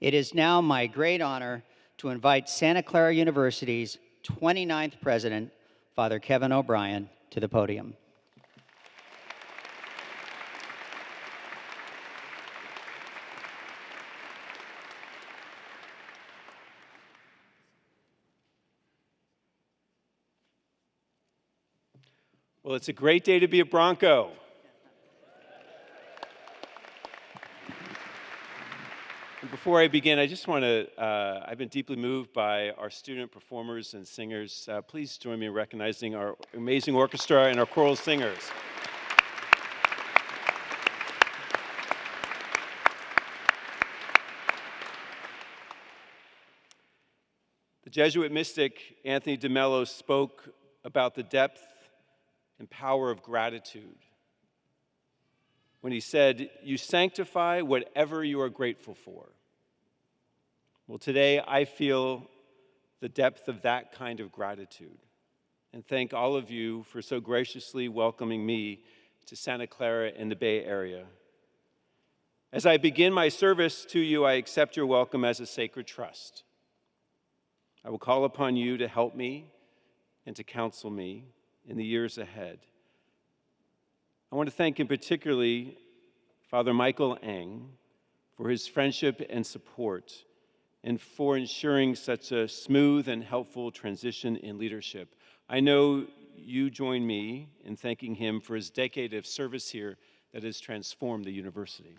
It is now my great honor to invite Santa Clara University's 29th president, Father Kevin O'Brien, to the podium. Well, it's a great day to be a Bronco. And before I begin, I just want to, I've been deeply moved by our student performers and singers. Please join me in recognizing our amazing orchestra and our choral singers. The Jesuit mystic Anthony de Mello spoke about the depth and power of gratitude when he said, "You sanctify whatever you are grateful for." Well, today I feel the depth of that kind of gratitude, and thank all of you for so graciously welcoming me to Santa Clara in the Bay Area. As I begin my service to you, I accept your welcome as a sacred trust. I will call upon you to help me and to counsel me in the years ahead. I want to thank in particularly Father Michael Eng for his friendship and support and for ensuring such a smooth and helpful transition in leadership. I know you join me in thanking him for his decade of service here that has transformed the university.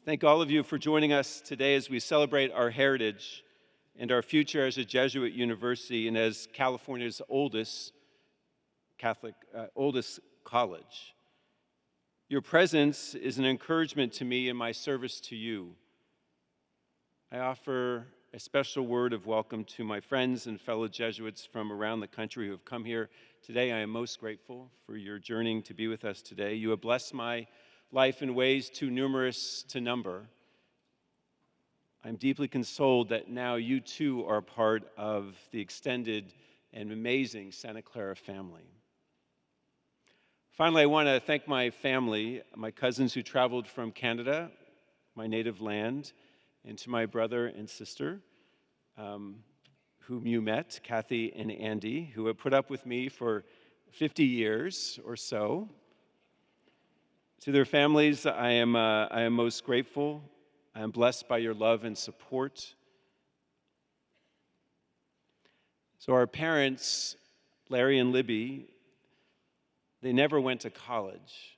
Thank all of you for joining us today as we celebrate our heritage and our future as a Jesuit university and as California's oldest college. Your presence is an encouragement to me in my service to you. I offer a special word of welcome to my friends and fellow Jesuits from around the country who have come here today. I am most grateful for your journeying to be with us today. You have blessed my life in ways too numerous to number. I'm deeply consoled that now you too are part of the extended and amazing Santa Clara family. Finally, I want to thank my family, my cousins who traveled from Canada, my native land, and to my brother and sister, whom you met, Kathy and Andy, who have put up with me for 50 years or so. To their families, I am most grateful. I am blessed by your love and support. So our parents, Larry and Libby, they never went to college,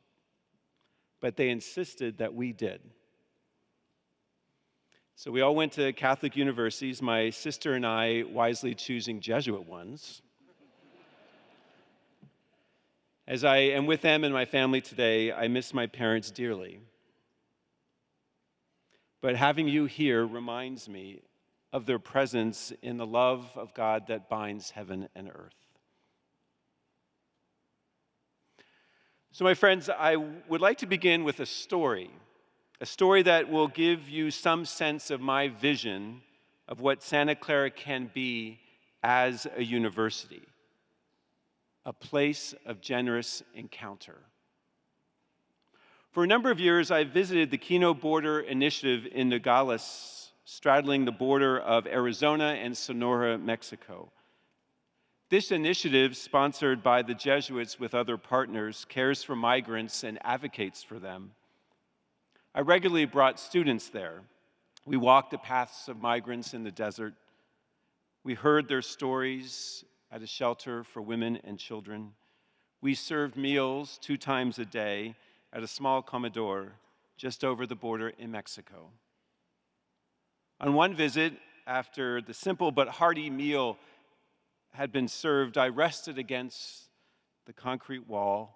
but they insisted that we did. So we all went to Catholic universities, my sister and I wisely choosing Jesuit ones. As I am with them and my family today, I miss my parents dearly. But having you here reminds me of their presence in the love of God that binds heaven and earth. So my friends, I would like to begin with a story that will give you some sense of my vision of what Santa Clara can be as a university. A place of generous encounter. For a number of years, I visited the Kino Border Initiative in Nogales, straddling the border of Arizona and Sonora, Mexico. This initiative, sponsored by the Jesuits with other partners, cares for migrants and advocates for them. I regularly brought students there. We walked the paths of migrants in the desert. We heard their stories at a shelter for women and children. We served meals 2 times a day at a small comedor just over the border in Mexico. On one visit, after the simple but hearty meal had been served, I rested against the concrete wall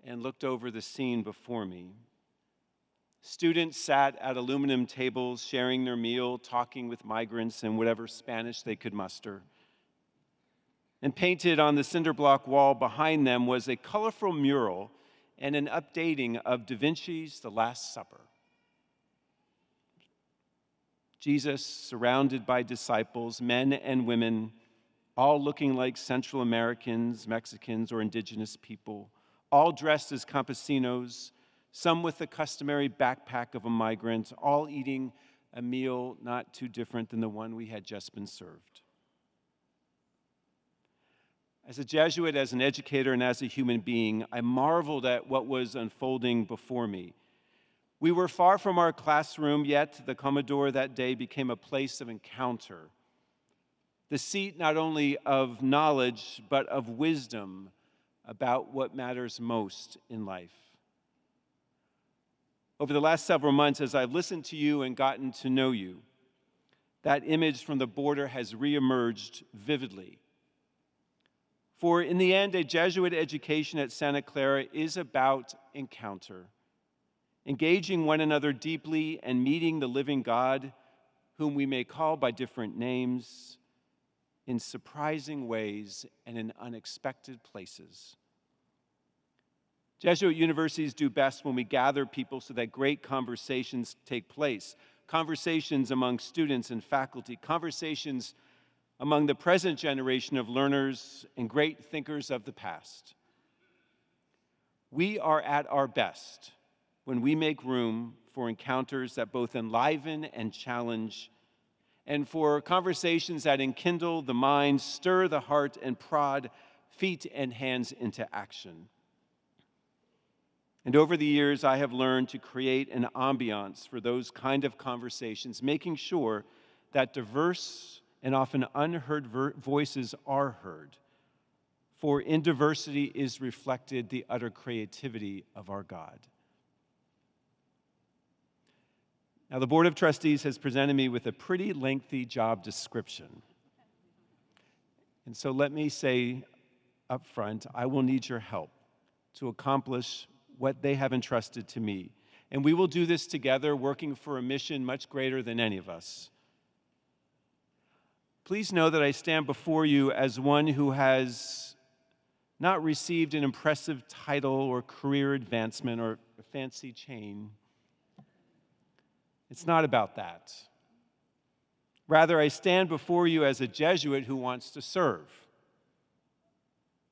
and looked over the scene before me. Students sat at aluminum tables, sharing their meal, talking with migrants in whatever Spanish they could muster. And painted on the cinder block wall behind them was a colorful mural and an updating of Da Vinci's The Last Supper. Jesus surrounded by disciples, men and women, all looking like Central Americans, Mexicans, or indigenous people, all dressed as campesinos, some with the customary backpack of a migrant, all eating a meal not too different than the one we had just been served. As a Jesuit, as an educator, and as a human being, I marveled at what was unfolding before me. We were far from our classroom, yet the Commodore that day became a place of encounter, the seat not only of knowledge, but of wisdom about what matters most in life. Over the last several months, as I've listened to you and gotten to know you, that image from the border has reemerged vividly. For in the end, a Jesuit education at Santa Clara is about encounter, engaging one another deeply and meeting the living God, whom we may call by different names, in surprising ways and in unexpected places. Jesuit universities do best when we gather people so that great conversations take place. Conversations among students and faculty, conversations among the present generation of learners and great thinkers of the past. We are at our best when we make room for encounters that both enliven and challenge, and for conversations that enkindle the mind, stir the heart, and prod feet and hands into action. And over the years, I have learned to create an ambiance for those kind of conversations, making sure that diverse and often unheard voices are heard. For in diversity is reflected the utter creativity of our God. Now, the Board of Trustees has presented me with a pretty lengthy job description. And so let me say up front, I will need your help to accomplish what they have entrusted to me. And we will do this together, working for a mission much greater than any of us. Please know that I stand before you as one who has not received an impressive title or career advancement or a fancy chain. It's not about that. Rather, I stand before you as a Jesuit who wants to serve.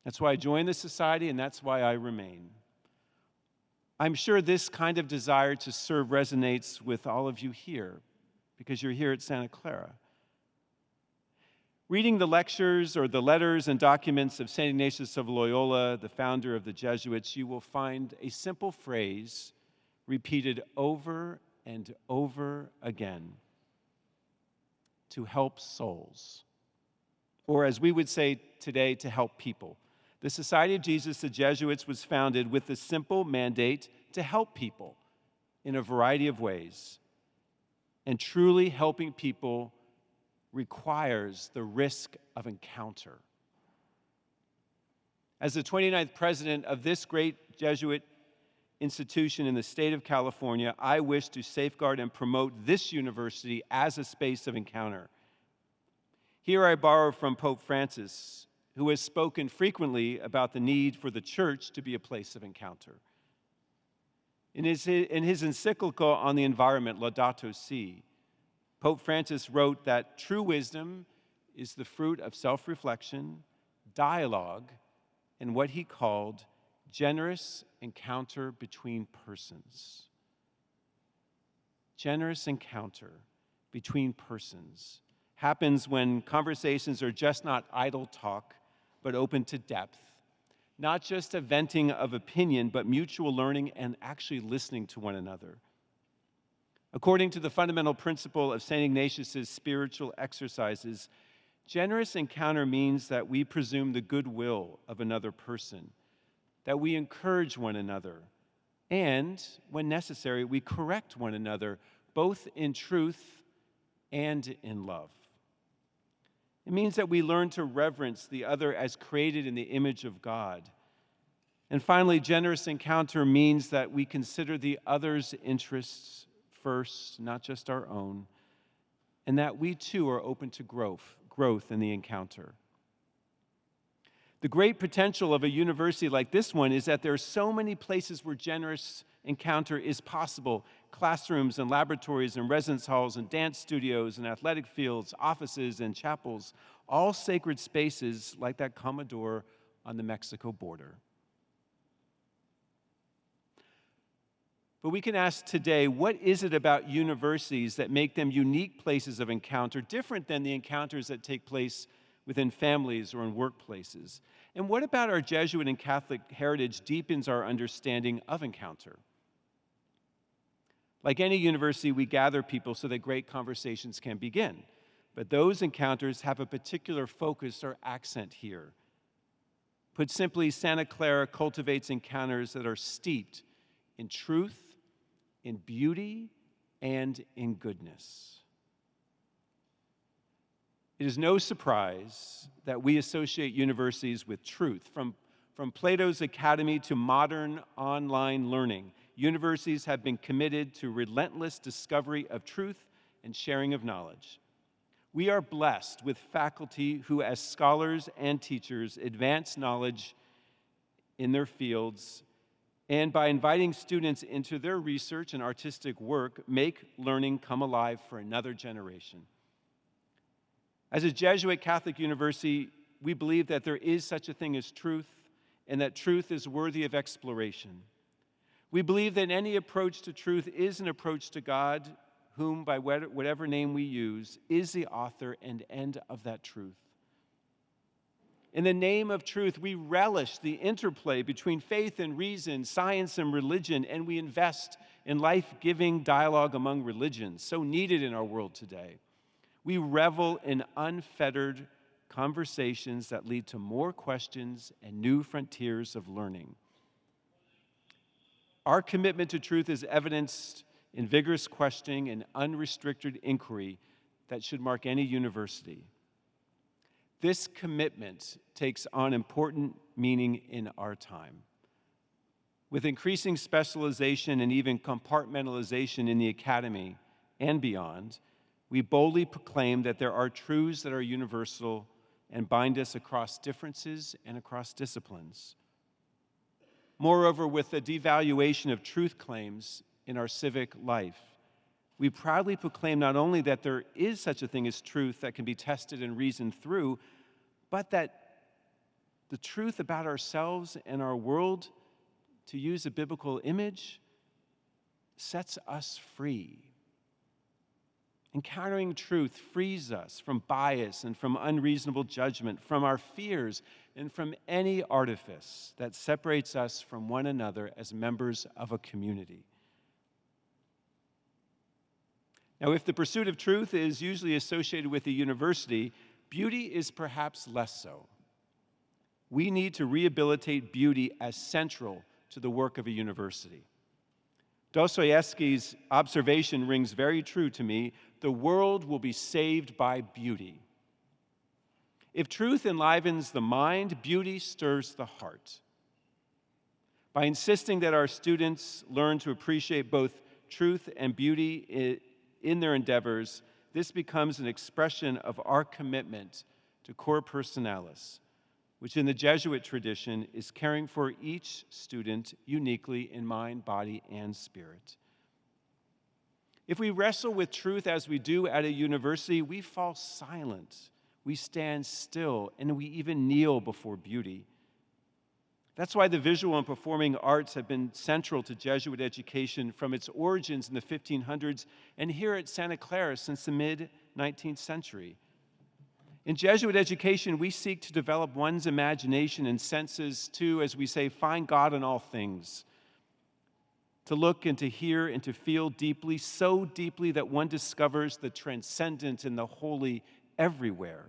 That's why I joined the society, and that's why I remain. I'm sure this kind of desire to serve resonates with all of you here, because you're here at Santa Clara. Reading the lectures or the letters and documents of St. Ignatius of Loyola, the founder of the Jesuits, you will find a simple phrase repeated over and over again: to help souls. Or as we would say today, to help people. The Society of Jesus, the Jesuits, was founded with the simple mandate to help people in a variety of ways. And truly helping people requires the risk of encounter. As the 29th president of this great Jesuit institution in the state of California, I wish to safeguard and promote this university as a space of encounter. Here I borrow from Pope Francis, who has spoken frequently about the need for the church to be a place of encounter. In his encyclical on the environment, Laudato Si', Pope Francis wrote that true wisdom is the fruit of self-reflection, dialogue, and what he called generous encounter between persons. Generous encounter between persons happens when conversations are just not idle talk, but open to depth. Not just a venting of opinion, but mutual learning and actually listening to one another. According to the fundamental principle of St. Ignatius's spiritual exercises, generous encounter means that we presume the goodwill of another person, that we encourage one another, and, when necessary, we correct one another, both in truth and in love. It means that we learn to reverence the other as created in the image of God. And finally, generous encounter means that we consider the other's interests first, not just our own, and that we too are open to growth in the encounter. The great potential of a university like this one is that there are so many places where generous encounter is possible: classrooms and laboratories and residence halls and dance studios and athletic fields, offices and chapels, all sacred spaces like that Commodore on the Mexico border. But we can ask today, what is it about universities that make them unique places of encounter, different than the encounters that take place within families or in workplaces? And what about our Jesuit and Catholic heritage deepens our understanding of encounter? Like any university, we gather people so that great conversations can begin. But those encounters have a particular focus or accent here. Put simply, Santa Clara cultivates encounters that are steeped in truth, in beauty, and in goodness. It is no surprise that we associate universities with truth. From Plato's Academy to modern online learning, universities have been committed to relentless discovery of truth and sharing of knowledge. We are blessed with faculty who, as scholars and teachers, advance knowledge in their fields, and by inviting students into their research and artistic work, make learning come alive for another generation. As a Jesuit Catholic university, we believe that there is such a thing as truth, and that truth is worthy of exploration. We believe that any approach to truth is an approach to God, whom, by whatever name we use, is the author and end of that truth. In the name of truth, we relish the interplay between faith and reason, science and religion, and we invest in life-giving dialogue among religions, so needed in our world today. We revel in unfettered conversations that lead to more questions and new frontiers of learning. Our commitment to truth is evidenced in vigorous questioning and unrestricted inquiry that should mark any university. This commitment takes on important meaning in our time. With increasing specialization and even compartmentalization in the academy and beyond, we boldly proclaim that there are truths that are universal and bind us across differences and across disciplines. Moreover, with the devaluation of truth claims in our civic life, we proudly proclaim not only that there is such a thing as truth that can be tested and reasoned through, but that the truth about ourselves and our world, to use a biblical image, sets us free. Encountering truth frees us from bias and from unreasonable judgment, from our fears, and from any artifice that separates us from one another as members of a community. Now, if the pursuit of truth is usually associated with a university, beauty is perhaps less so. We need to rehabilitate beauty as central to the work of a university. Dostoevsky's observation rings very true to me: the world will be saved by beauty. If truth enlivens the mind, beauty stirs the heart. By insisting that our students learn to appreciate both truth and beauty in their endeavors, this becomes an expression of our commitment to cor personalis, which in the Jesuit tradition is caring for each student uniquely in mind, body, and spirit. If we wrestle with truth as we do at a university, we fall silent, we stand still, and we even kneel before beauty. That's why the visual and performing arts have been central to Jesuit education from its origins in the 1500s and here at Santa Clara since the mid-19th century. In Jesuit education, we seek to develop one's imagination and senses to, as we say, find God in all things, to look and to hear and to feel deeply, so deeply that one discovers the transcendent and the holy everywhere.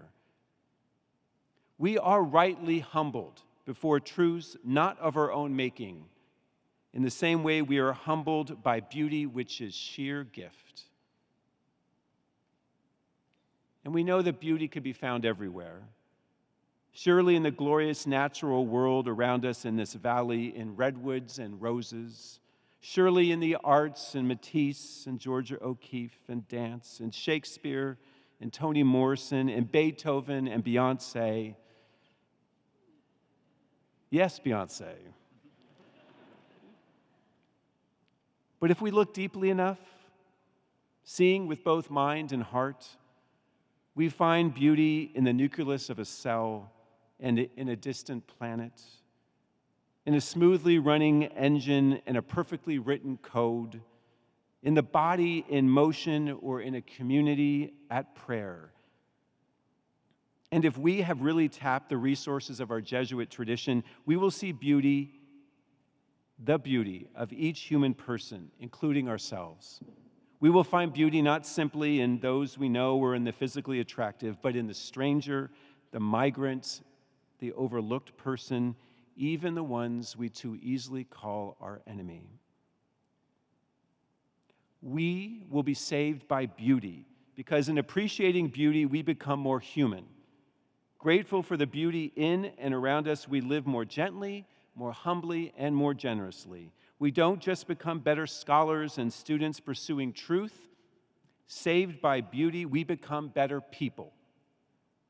We are rightly humbled before truths not of our own making, in the same way we are humbled by beauty, which is sheer gift. And we know that beauty could be found everywhere. Surely in the glorious natural world around us in this valley, in redwoods and roses. Surely in the arts, in Matisse and Georgia O'Keeffe and dance, and Shakespeare and, Toni Morrison, and Beethoven and Beyonce. Yes, Beyonce. But if we look deeply enough, seeing with both mind and heart, we find beauty in the nucleus of a cell and in a distant planet, in a smoothly running engine and a perfectly written code, in the body in motion or in a community at prayer. And if we have really tapped the resources of our Jesuit tradition, we will see beauty, the beauty of each human person, including ourselves. We will find beauty not simply in those we know or in the physically attractive, but in the stranger, the migrant, the overlooked person, even the ones we too easily call our enemy. We will be saved by beauty, because in appreciating beauty, we become more human. Grateful for the beauty in and around us, we live more gently, more humbly, and more generously. We don't just become better scholars and students pursuing truth. Saved by beauty, we become better people.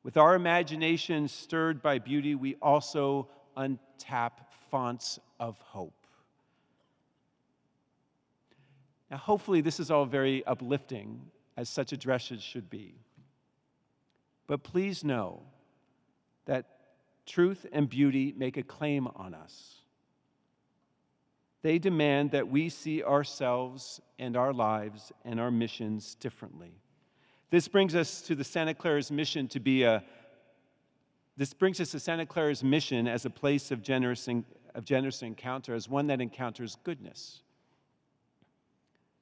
With our imagination stirred by beauty, we also untap fonts of hope. Now, hopefully, this is all very uplifting, as such addresses should be. But please know that truth and beauty make a claim on us. They demand that we see ourselves and our lives and our missions differently. This brings us to Santa Clara's mission as a place of generous encounter, as one that encounters goodness.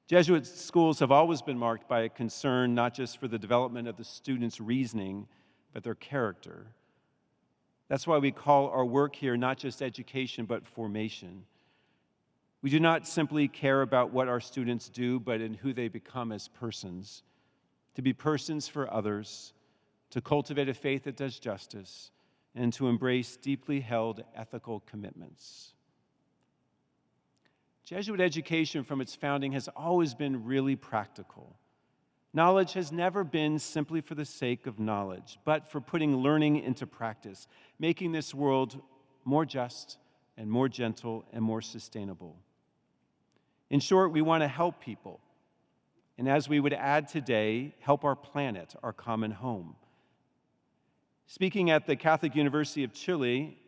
Jesuit schools have always been marked by a concern not just for the development of the students' reasoning, but their character. That's why we call our work here not just education, but formation. We do not simply care about what our students do, but in who they become as persons. To be persons for others, to cultivate a faith that does justice, and to embrace deeply held ethical commitments. Jesuit education from its founding has always been really practical. Knowledge has never been simply for the sake of knowledge, but for putting learning into practice, making this world more just and more gentle and more sustainable. In short, we want to help people, and as we would add today, help our planet, our common home. Speaking at the Catholic University of Chile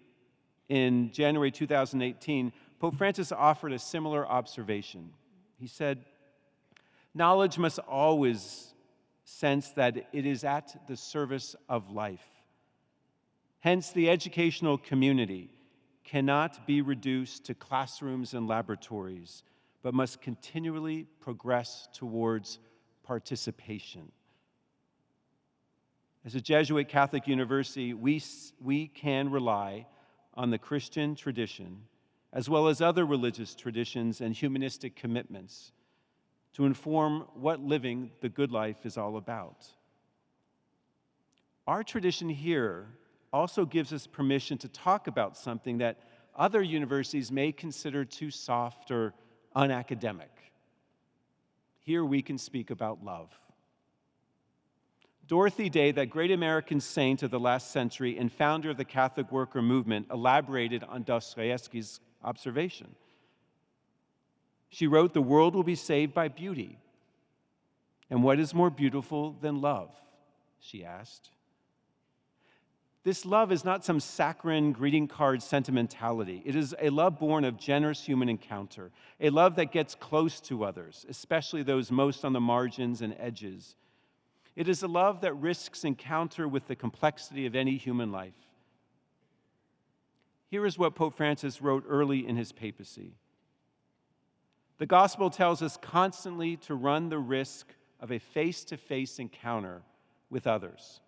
in January 2018, Pope Francis offered a similar observation. He said, "Knowledge must always sense that it is at the service of life. Hence, the educational community cannot be reduced to classrooms and laboratories, but must continually progress towards participation." As a Jesuit Catholic university, we can rely on the Christian tradition, as well as other religious traditions and humanistic commitments, to inform what living the good life is all about. Our tradition here also gives us permission to talk about something that other universities may consider too soft or unacademic. Here we can speak about love. Dorothy Day, that great American saint of the last century and founder of the Catholic worker movement, elaborated on Dostoevsky's observation. She wrote, "The world will be saved by beauty. And what is more beautiful than love?" she asked. This love is not some saccharine greeting card sentimentality. It is a love born of generous human encounter, a love that gets close to others, especially those most on the margins and edges. It is a love that risks encounter with the complexity of any human life. Here is what Pope Francis wrote early in his papacy. "The gospel tells us constantly to run the risk of a face-to-face encounter with others,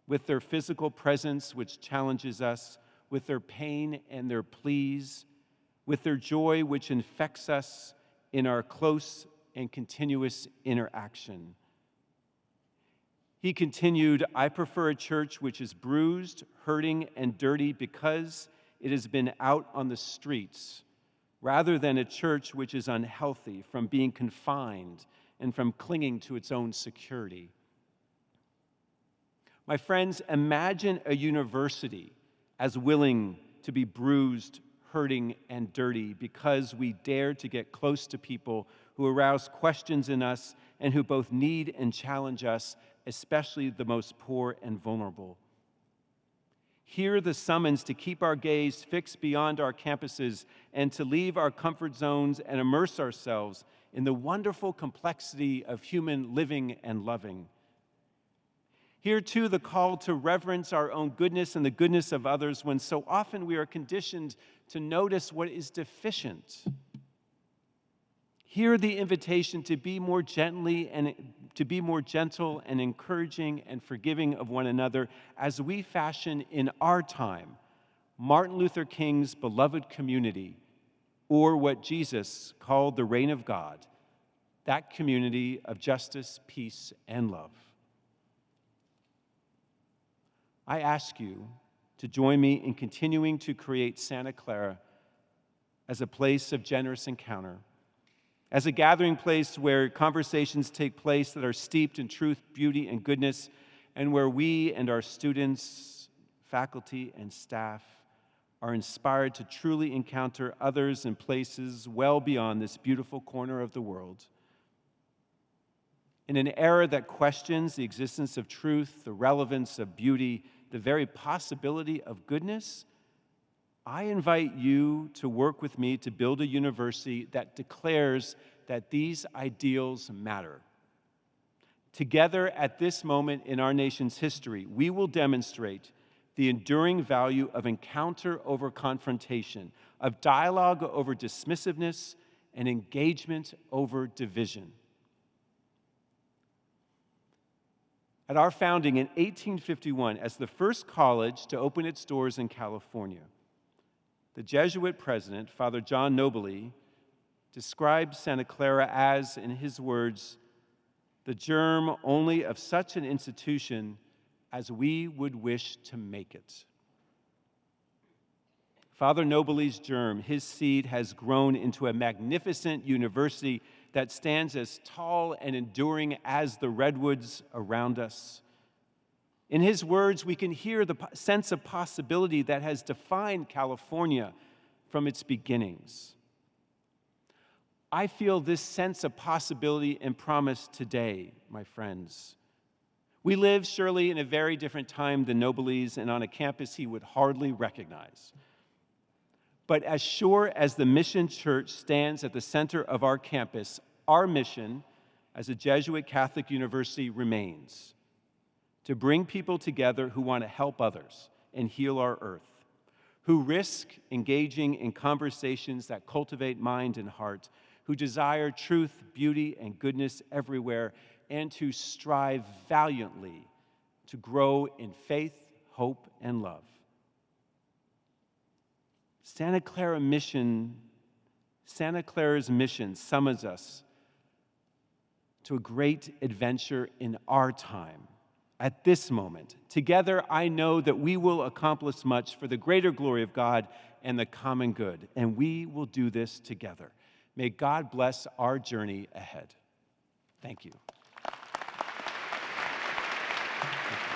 with their physical presence which challenges us, with their pain and their pleas, with their joy which infects us in our close and continuous interaction." He continued, "I prefer a church which is bruised, hurting, and dirty because it has been out on the streets, rather than a church which is unhealthy from being confined and from clinging to its own security." My friends, imagine a university as willing to be bruised, hurting, and dirty because we dare to get close to people who arouse questions in us and who both need and challenge us, especially the most poor and vulnerable. Hear the summons to keep our gaze fixed beyond our campuses and to leave our comfort zones and immerse ourselves in the wonderful complexity of human living and loving. Hear, too, the call to reverence our own goodness and the goodness of others when so often we are conditioned to notice what is deficient. Hear the invitation to be more gentle and encouraging and forgiving of one another as we fashion in our time Martin Luther King's beloved community, or what Jesus called the reign of God, that community of justice, peace, and love. I ask you to join me in continuing to create Santa Clara as a place of generous encounter, as a gathering place where conversations take place that are steeped in truth, beauty, and goodness, and where we and our students, faculty, and staff are inspired to truly encounter others in places well beyond this beautiful corner of the world. In an era that questions the existence of truth, the relevance of beauty, the very possibility of goodness, I invite you to work with me to build a university that declares that these ideals matter. Together, at this moment in our nation's history, we will demonstrate the enduring value of encounter over confrontation, of dialogue over dismissiveness, and engagement over division. At our founding in 1851, as the first college to open its doors in California, the Jesuit president, Father John Nobili, described Santa Clara as, in his words, the germ only of such an institution as we would wish to make it. Father Nobili's germ, his seed, has grown into a magnificent university that stands as tall and enduring as the redwoods around us. In his words, we can hear the sense of possibility that has defined California from its beginnings. I feel this sense of possibility and promise today, my friends. We live surely in a very different time than Nobili's and on a campus he would hardly recognize. But as sure as the Mission Church stands at the center of our campus, our mission as a Jesuit Catholic university remains to bring people together who want to help others and heal our earth, who risk engaging in conversations that cultivate mind and heart, who desire truth, beauty, and goodness everywhere, and to strive valiantly to grow in faith, hope, and love. Santa Clara's mission summons us to a great adventure in our time. At this moment, together, I know that we will accomplish much for the greater glory of God and the common good, and we will do this together. May God bless our journey ahead. Thank you. Thank you.